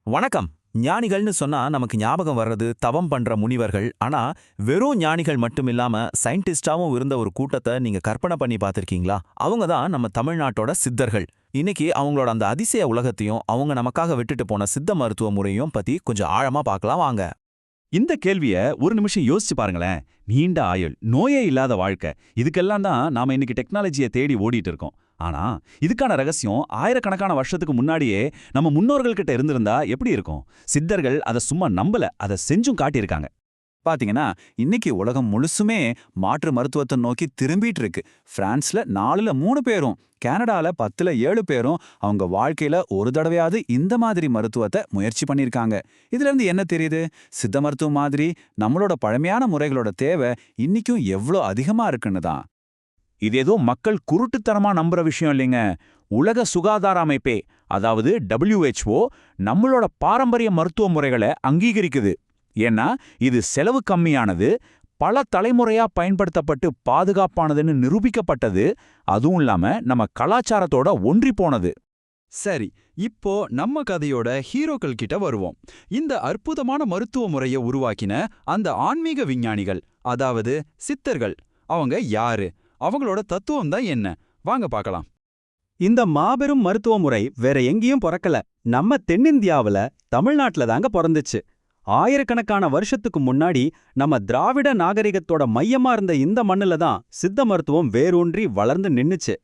வணக்கம். ஞானிகள்னு சொன்னா நமக்கு ஞாபகம் வர்றது தவம் பண்ற முனிவர்கள். ஆனா வெறும் ஞானிகள் மட்டும் இல்லாம சயின்டிஸ்டாவும் இருந்த ஒரு கூட்டத்தை நீங்க கற்பனை பண்ணி பார்த்திருக்கீங்களா? அவங்க தான் நம்ம தமிழ்நாட்டோட சித்தர்கள். இன்னைக்கு அவங்களோட அந்த அதிசய உலகத்தையும் அவங்க நமக்காக விட்டுட்டு போன சித்த மருத்துவ முறையும் பத்தி கொஞ்சம் ஆழமா பார்க்கலாம் வாங்க. இந்த கேள்விய ஒரு நிமிஷம் யோசிச்சு பாருங்களேன். நீண்ட ஆயுள், நோயே இல்லாத வாழ்க்கை, இதுக்கெல்லாம் தான் நாம இன்னைக்கு டெக்னாலஜியை தேடி ஓடிட்டு இருக்கோம். ஆனா இதுக்கான ரகசியம் ஆயிரக்கணக்கான வருஷத்துக்கு முன்னாடியே நம்ம முன்னோர்கள் கிட்ட இருந்திருந்தா எப்படி இருக்கும்? சித்தர்கள் அதை சும்மா நம்பல, அதை செஞ்சும் காட்டியிருக்காங்க. பாத்தீங்கன்னா இன்னைக்கு உலகம் முழுசுமே மாற்று மருத்துவத்தை நோக்கி திரும்பிட்டு இருக்கு. பிரான்ஸ்ல 4ல் 3 பேரும், கனடால 10ல் 7 பேரும் அவங்க வாழ்க்கையில ஒரு தடவையாவது இந்த மாதிரி மருத்துவத்தை முயற்சி பண்ணியிருக்காங்க. இதுல இருந்து என்ன தெரியுது? சித்த மருத்துவம் மாதிரி நம்மளோட பழமையான முறைகளோட தேவை இன்னைக்கும் எவ்வளோ அதிகமா இருக்குன்னு தான். இது ஏதோ மக்கள் குருட்டுத்தனமா நம்புற விஷயம் இல்லைங்க. உலக சுகாதார அமைப்பே, அதாவது WHO, நம்மளோட பாரம்பரிய மருத்துவ முறைகளை அங்கீகரிக்குது. ஏன்னா இது செலவு கம்மியானது, பல தலைமுறையா பயன்படுத்தப்பட்டு பாதுகாப்பானதுன்னு நிரூபிக்கப்பட்டது. அதுவும் இல்லாம நம்ம கலாச்சாரத்தோட ஒன்றி போனது. சரி, இப்போ நம்ம கதையோட ஹீரோக்கள் கிட்ட வருவோம். இந்த அற்புதமான மருத்துவ முறையை உருவாக்கின அந்த ஆன்மீக விஞ்ஞானிகள், அதாவது சித்தர்கள், அவங்க யாரு? அவங்களோட தத்துவம் தான் என்ன? வாங்க பார்க்கலாம். இந்த மாபெரும் மருத்துவ முறை வேற எங்கேயும் பிறக்கல, நம்ம தென்னிந்தியாவுல தமிழ்நாட்டுல தாங்க பிறந்துச்சு. ஆயிரக்கணக்கான வருஷத்துக்கு முன்னாடி நம்ம திராவிட நாகரிகத்தோட மையமா இருந்த இந்த மண்ணுல தான் சித்த மருத்துவம் வேரூன்றி வளர்ந்து நின்னுச்சு.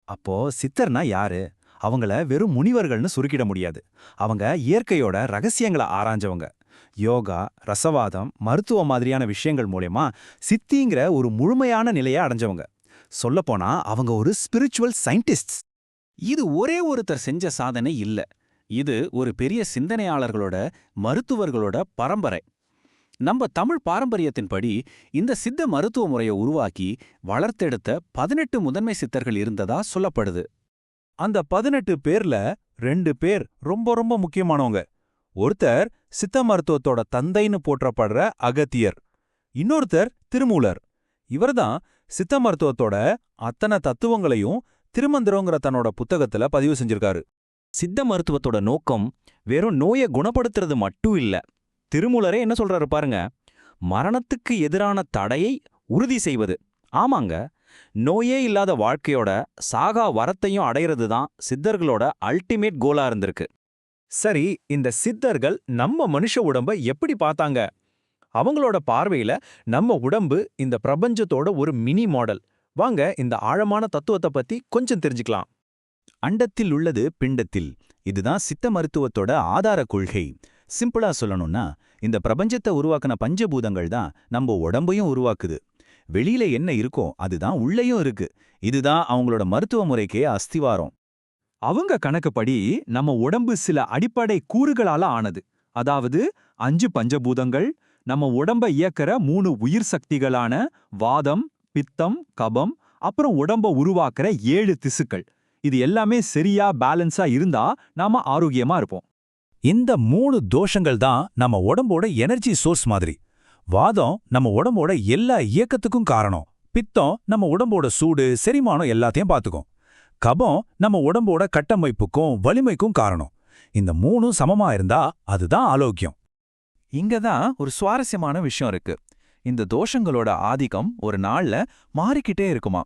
அப்போ சித்தர்னா யாரு? அவங்கள வெறும் முனிவர்கள்னு சுருக்கிட முடியாது. அவங்க இயற்கையோட ரகசியங்களை ஆராய்ஞ்சவங்க. யோகா, ரசவாதம், மருத்துவம் மாதிரியான விஷயங்கள் மூலமா சித்திங்கிற ஒரு முழுமையான நிலையை அடைஞ்சவங்க. சொல்லப்போனா அவங்க ஒரு ஸ்பிரிச்சுவல் சயின்டிஸ்ட்ஸ். இது ஒரே ஒருத்தர் செஞ்ச சாதனை இல்ல. இது ஒரு பெரிய சிந்தனையாளர்களோட, மருத்துவர்களோட பரம்பரை. நம்ம தமிழ் பாரம்பரியத்தின்படி இந்த சித்த மருத்துவ முறையை உருவாக்கி வளர்த்தெடுத்த 18 முதன்மை சித்தர்கள் இருந்ததா சொல்லப்படுது. அந்த 18 பேர்ல 2 பேர் ரொம்ப ரொம்ப முக்கியமானவங்க. ஒருத்தர் சித்த மருத்துவத்தோட தந்தைன்னு போற்றப்படுற அகத்தியர், இன்னொருத்தர் திருமூலர். இவர்தான் சித்த மருத்துவத்தோட அத்தனை தத்துவங்களையும் திருமந்திரங்கிற தன்னோட புத்தகத்துல பதிவு செஞ்சிருக்காரு. சித்த மருத்துவத்தோட நோக்கம் வெறும் நோயை குணப்படுத்துறது மட்டும் இல்ல. திருமூலரே என்ன சொல்றாரு பாருங்க, மரணத்துக்கு எதிரான தடையை உறுதி செய்வது. ஆமாங்க, நோயே இல்லாத வாழ்க்கையோட சாகா வரத்தையும் அடையிறது தான் சித்தர்களோட அல்டிமேட் கோலா இருந்திருக்கு. சரி, இந்த சித்தர்கள் நம்ம மனுஷ உடம்ப எப்படி பார்த்தாங்க? அவங்களோட பார்வையில நம்ம உடம்பு இந்த பிரபஞ்சத்தோட ஒரு மினி மாடல். வாங்க இந்த ஆழமான தத்துவத்தை பத்தி கொஞ்சம் தெரிஞ்சுக்கலாம். அண்டத்தில் உள்ளது பிண்டத்தில். இதுதான் சித்த மருத்துவத்தோட ஆதார கொள்கை. சிம்பிளா சொல்லணும்னா, இந்த பிரபஞ்சத்தை உருவாக்கின பஞ்சபூதங்கள் தான் நம்ம உடம்பையும் உருவாக்குது. வெளியில என்ன இருக்கோ அதுதான் உள்ளேயும் இருக்கு. இதுதான் அவங்களோட மருத்துவ முறைக்கே அஸ்திவாரம். அவங்க கணக்குப்படி நம்ம உடம்பு சில அடிப்படை கூறுகளால ஆனது. அதாவது 5 பஞ்சபூதங்கள், நம்ம உடம்ப இயக்கிற 3 உயிர் சக்திகளான வாதம், பித்தம், கபம், அப்புறம் உடம்ப உருவாக்குற 7 திசுக்கள். இது எல்லாமே சரியா பேலன்ஸா இருந்தா நாம ஆரோக்கியமா இருப்போம். இந்த 3 தோஷங்கள் தான் நம்ம உடம்போட எனர்ஜி சோர்ஸ் மாதிரி. வாதம் நம்ம உடம்போட எல்லா இயக்கத்துக்கும் காரணம். பித்தம் நம்ம உடம்போட சூடு, செரிமானம் எல்லாத்தையும் பார்த்துக்கும். கபம் நம்ம உடம்போட கட்டமைப்புக்கும் வலிமைக்கும் காரணம். இந்த 3ம் சமமா இருந்தா அதுதான் ஆரோக்கியம். இங்க தான் ஒரு சுவாரஸ்யமான விஷயம் இருக்கு. இந்த தோஷங்களோட ஆதிக்கம் ஒரு நாள்ல மாறிக்கிட்டே இருக்குமா.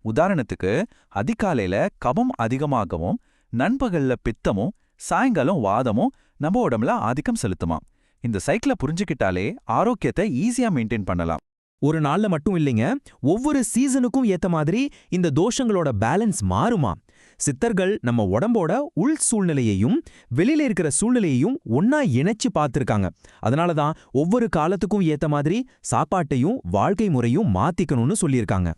உதாரணத்துக்கு, அதிகாலையில கபம் அதிகமாகவும், நண்பகல்ல பித்தமும், சாயங்காலம் வாதமும் நம்ம உடம்புல ஆதிக்கம் செலுத்துமா. இந்த சைக்கிளை புரிஞ்சுக்கிட்டாலே ஆரோக்கியத்தை ஈஸியா மெயின்டைன் பண்ணலாம். ஒரு நாள்ல மட்டும் இல்லைங்க, ஒவ்வொரு சீசனுக்கும் ஏத்த மாதிரி இந்த தோஷங்களோட பேலன்ஸ் மாறுமா. சித்தர்கள் நம்ம உடம்போட உள் சூழ்நிலையையும் வெளியில இருக்கிற சூழ்நிலையையும் ஒன்னா இணைச்சு பார்த்திருக்காங்க. அதனாலதான் ஒவ்வொரு காலத்துக்கும் ஏத்த மாதிரி சாப்பாட்டையும் வாழ்க்கை முறையும் மாத்திக்கணும்னு சொல்லியிருக்காங்க.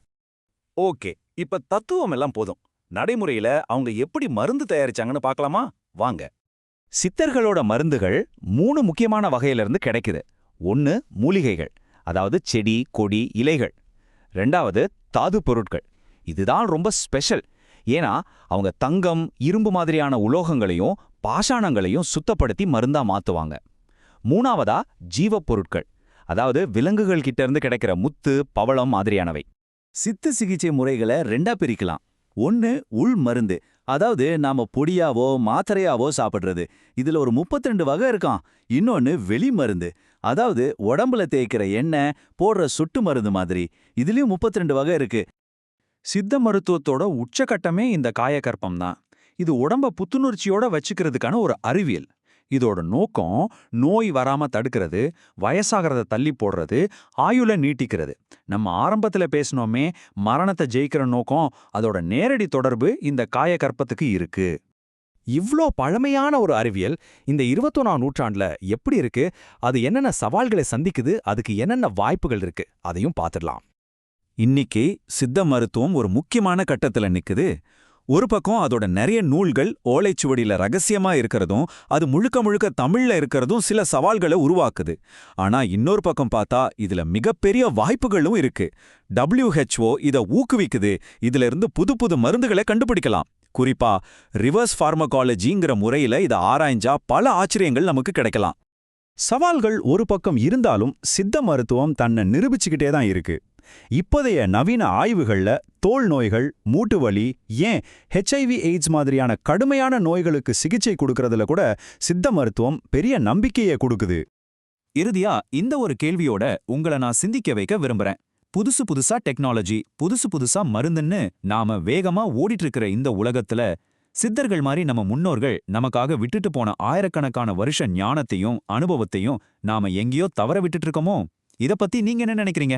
ஓகே, இப்ப தத்துவம் எல்லாம் போதும். நடைமுறையில அவங்க எப்படி மருந்து தயாரிச்சாங்கன்னு பார்க்கலாமா? வாங்க. சித்தர்களோட மருந்துகள் 3 முக்கியமான வகையிலிருந்து கிடைக்குது. 1 மூலிகைகள், அதாவது செடி, கொடி, இலைகள். 2வது தாது பொருட்கள். இதுதான் ரொம்ப ஸ்பெஷல். ஏன்னா அவங்க தங்கம், இரும்பு மாதிரியான உலோகங்களையும் பாஷாணங்களையும் சுத்தப்படுத்தி மருந்தா மாத்துவாங்க. 3வதா ஜீவப் பொருட்கள், அதாவது விலங்குகள் கிட்ட இருந்து கிடைக்கிற முத்து, பவளம் மாதிரியானவை. சித்த சிகிச்சை முறைகளை 2ஆ பிரிக்கலாம். 1 உள் மருந்து, அதாவது நாம பொடியாவோ மாத்திரையாவோ சாப்பிடுறது இதுல ஒரு 32 வகை இருக்கான். இன்னொன்னு வெளி மருந்து, அதாவது உடம்புல தேய்க்கிற எண்ணெய், போடுற சொட்டு மருந்து மாதிரி. இதுலயும் 32 வகை இருக்கு. சித்த மருத்துவத்தோட உச்சகட்டமே இந்த காயகற்பம் தான். இது உடம்ப புத்துணர்ச்சியோட வச்சுக்கிறதுக்கான ஒரு அறிவியல். இதோட நோக்கம் நோய் வராம தடுக்கிறது, வயசாகிறத தள்ளி போடுறது, ஆயுள நீட்டிக்கிறது. நம்ம ஆரம்பத்துல பேசினோமே மரணத்தை ஜெயிக்கிற நோக்கம், அதோட நேரடி தொடர்பு இந்த காயகற்பத்துக்கு இருக்கு. இவ்ளோ பழமையான ஒரு அறிவியல் இந்த 21ஆம் நூற்றாண்டுல எப்படி இருக்கு, அது என்னென்ன சவால்களை சந்திக்குது, அதுக்கு என்னென்ன வாய்ப்புகள் இருக்கு, அதையும் பார்த்துடலாம். இன்னைக்கு சித்த மருத்துவம் ஒரு முக்கியமான கட்டத்துல நிக்குது. ஒரு பக்கம் அதோட நிறைய நூல்கள் ஓலைச்சுவடியில ரகசியமா இருக்கிறதும், அது முழுக்க முழுக்க தமிழ்ல இருக்கிறதும் சில சவால்களை உருவாக்குது. ஆனா இன்னொரு பக்கம் பார்த்தா இதுல மிகப்பெரிய வாய்ப்புகளும் இருக்கு. WHO இத ஊக்குவிக்குது. இதுல இருந்து புது புது மருந்துகளை கண்டுபிடிக்கலாம். குறிப்பா ரிவர்ஸ் ஃபார்மகாலஜிங்கிற முறையில இத ஆராய்ஞ்சா பல ஆச்சரியங்கள் நமக்கு கிடைக்கலாம். சவால்கள் ஒரு பக்கம் இருந்தாலும் சித்த மருத்துவம் தன்னை நிரூபிச்சுக்கிட்டே தான் இருக்கு. இப்போதைய நவீன ஆய்வுகள்ல தோல் நோய்கள், மூட்டு வலி, ஏன் HIV எய்ட்ஸ் மாதிரியான கடுமையான நோய்களுக்கு சிகிச்சை கொடுக்கறதுல கூட சித்த மருத்துவம் பெரிய நம்பிக்கையை கொடுக்குது. இறுதியா இந்த ஒரு கேள்வியோட உங்களை நான் சிந்திக்க வைக்க விரும்புறேன். புதுசா டெக்னாலஜி, புதுசா மருந்துன்னு நாம வேகமா ஓடிட்டு இருக்கிற இந்த உலகத்துல சித்தர்கள் மாதிரி நம்ம முன்னோர்கள் நமக்காக விட்டுட்டு போன ஆயிரக்கணக்கான வருஷ ஞானத்தையும் அனுபவத்தையும் நாம எங்கேயோ தவற விட்டுட்டு இருக்கோமோ? இத பத்தி நீங்க என்ன நினைக்கிறீங்க?